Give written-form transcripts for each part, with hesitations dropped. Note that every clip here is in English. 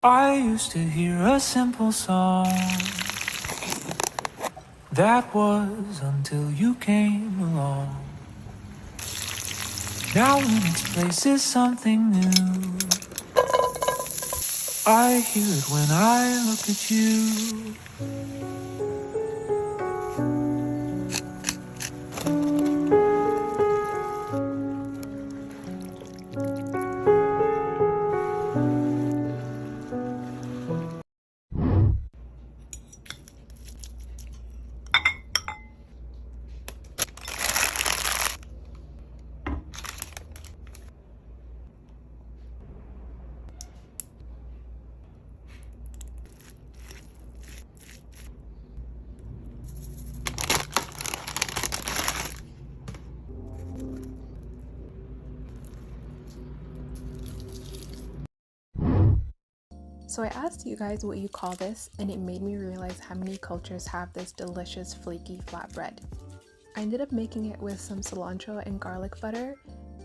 I used to hear a simple song. That was until you came along. Now in its place is something new. I hear it when I look at you. So I asked you guys what you call this, and it made me realize how many cultures have this delicious flaky flatbread. I ended up making it with some cilantro and garlic butter,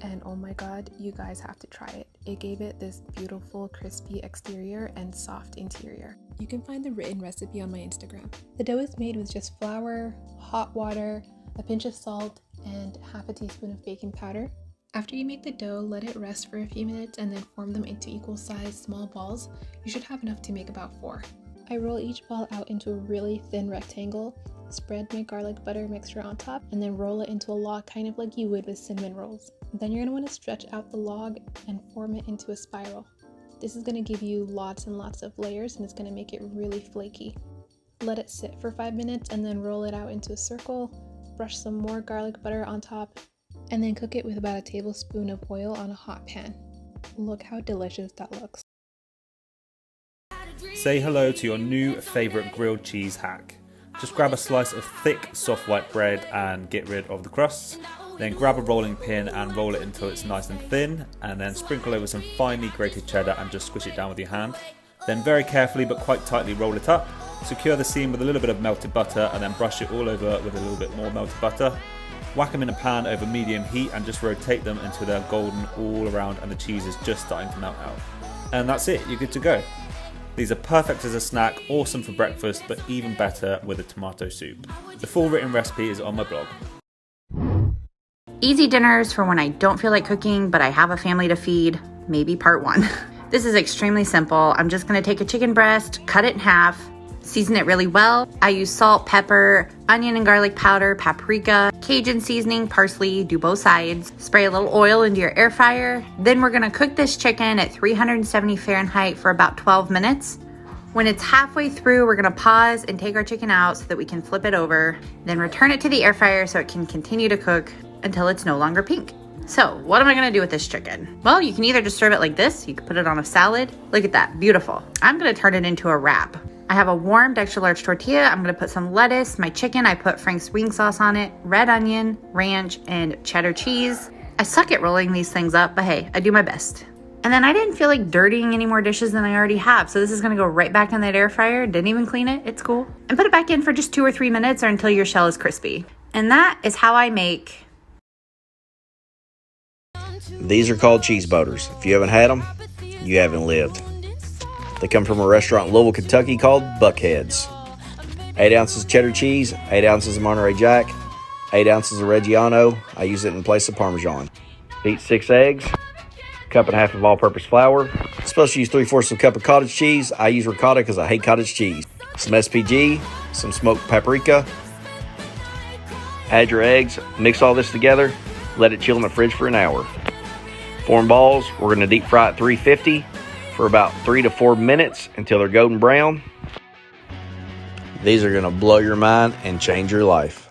and oh my god, you guys have to try it. It gave it this beautiful crispy exterior and soft interior. You can find the written recipe on my Instagram. The dough is made with just flour, hot water, a pinch of salt, and half a teaspoon of baking powder. After you make the dough, let it rest for a few minutes and then form them into equal sized small balls. You should have enough to make about 4. I roll each ball out into a really thin rectangle, spread my garlic butter mixture on top, and then roll it into a log kind of like you would with cinnamon rolls. Then you're going to want to stretch out the log and form it into a spiral. This is going to give you lots and lots of layers and it's going to make it really flaky. Let it sit for 5 minutes and then roll it out into a circle, brush some more garlic butter on top, and then cook it with about a tablespoon of oil on a hot pan. Look how delicious that looks. Say hello to your new favourite grilled cheese hack. Just grab a slice of thick, soft white bread and get rid of the crusts. Then grab a rolling pin and roll it until it's nice and thin, and then sprinkle over some finely grated cheddar and just squish it down with your hand. Then very carefully but quite tightly roll it up. Secure the seam with a little bit of melted butter and then brush it all over with a little bit more melted butter. Whack them in a pan over medium heat and just rotate them until they're golden all around and the cheese is just starting to melt out. And that's it, you're good to go. These are perfect as a snack, awesome for breakfast, but even better with a tomato soup. The full written recipe is on my blog. Easy dinners for when I don't feel like cooking, but I have a family to feed, maybe part 1. This is extremely simple. I'm just gonna take a chicken breast, cut it in half, season it really well. I use salt, pepper, onion and garlic powder, paprika, Cajun seasoning, parsley, do both sides. Spray a little oil into your air fryer. Then we're gonna cook this chicken at 370 Fahrenheit for about 12 minutes. When it's halfway through, we're gonna pause and take our chicken out so that we can flip it over, then return it to the air fryer so it can continue to cook until it's no longer pink. So what am I gonna do with this chicken? Well, you can either just serve it like this, you can put it on a salad. Look at that, beautiful. I'm gonna turn it into a wrap. I have a warmed extra large tortilla. I'm gonna put some lettuce. My chicken, I put Frank's wing sauce on it, red onion, ranch, and cheddar cheese. I suck at rolling these things up, but hey, I do my best. And then I didn't feel like dirtying any more dishes than I already have, so this is gonna go right back in that air fryer. Didn't even clean it, it's cool. And put it back in for just 2 or 3 minutes or until your shell is crispy. And that is how I make. These are called cheese boaters. If you haven't had them, you haven't lived. They come from a restaurant in Louisville, Kentucky called Buckhead's. 8 ounces of cheddar cheese, 8 ounces of Monterey Jack, 8 ounces of Reggiano. I use it in place of Parmesan. Beat 6 eggs, cup and a half of all-purpose flour. Supposed to use 3/4 of a cup of cottage cheese. I use ricotta because I hate cottage cheese. Some SPG, some smoked paprika. Add your eggs, mix all this together, let it chill in the fridge for an hour. Form balls, we're going to deep fry at 350 for about 3 to 4 minutes until they're golden brown. These are going to blow your mind and change your life.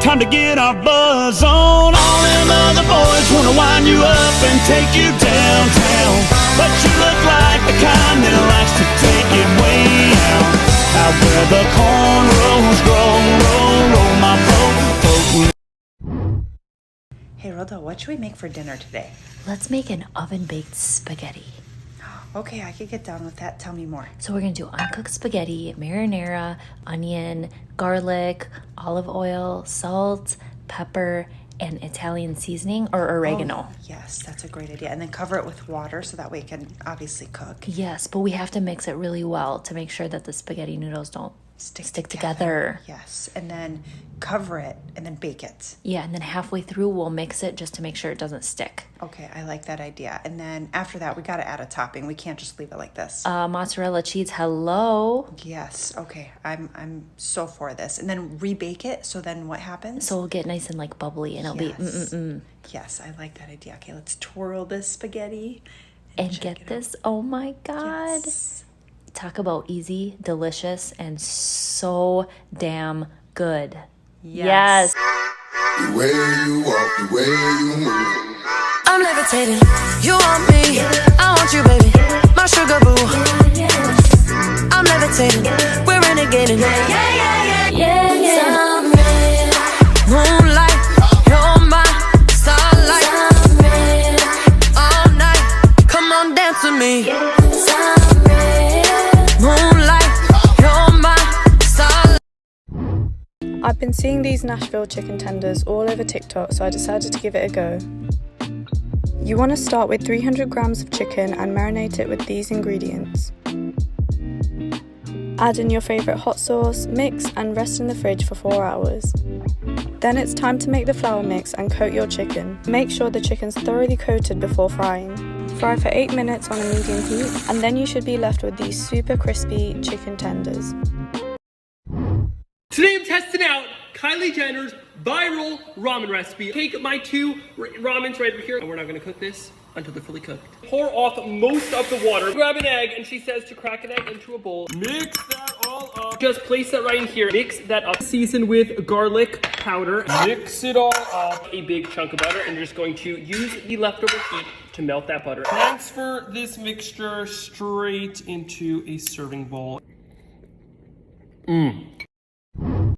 time to get our buzz on. All them other boys wanna wind you up and take you downtown, but you look like the kind that likes to take it way out where the cornrows grow. Roll my boat. Hey Rhoda, what should we make for dinner today? Let's make an oven-baked spaghetti. Okay, I could get down with that. Tell me more. So we're gonna do uncooked spaghetti, marinara, onion, garlic, olive oil, salt, pepper, and Italian seasoning or oregano. Oh, yes, that's a great idea. And then cover it with water so that way it can obviously cook. Yes, but we have to mix it really well to make sure that the spaghetti noodles don't stick together. Yes, and then cover it and then bake it. Yeah, and then halfway through we'll mix it just to make sure it doesn't stick. Okay, I like that idea. And then after that, we got to add a topping. We can't just leave it like this. Mozzarella cheese, hello. Yes, okay. I'm so for this. And then rebake it. So then what happens? So it'll get nice and like bubbly and it'll be Yes, I like that idea. Okay, let's twirl this spaghetti. And get this. Oh my God. Yes. Talk about easy, delicious, and so damn good. Yes. The way you walk, the way you move. I'm levitating. You want me? I want you, baby. My sugar boo. I'm levitating. We're renegading. Sunray, moonlight, you're my starlight. All night, come on, dance with me. Moonlight, you're my starlight. I've been seeing these Nashville chicken tenders all over TikTok, so I decided to give it a go. You want to start with 300 grams of chicken and marinate it with these ingredients. Add in your favourite hot sauce, mix and rest in the fridge for 4 hours. Then it's time to make the flour mix and coat your chicken. Make sure the chicken's thoroughly coated before frying. Fry for 8 minutes on a medium heat, and then you should be left with these super crispy chicken tenders. Today I'm testing out Kylie Jenner's viral ramen recipe. Take my 2 ramens right over here, and we're not gonna cook this until they're fully cooked. Pour off most of the water. Grab an egg, and she says to crack an egg into a bowl. Mix that all up. Just place that right in here. Mix that up. Season with garlic powder. Mix it all up. A big chunk of butter, and you're just going to use the leftover heat to melt that butter. Transfer this mixture straight into a serving bowl. Mmm.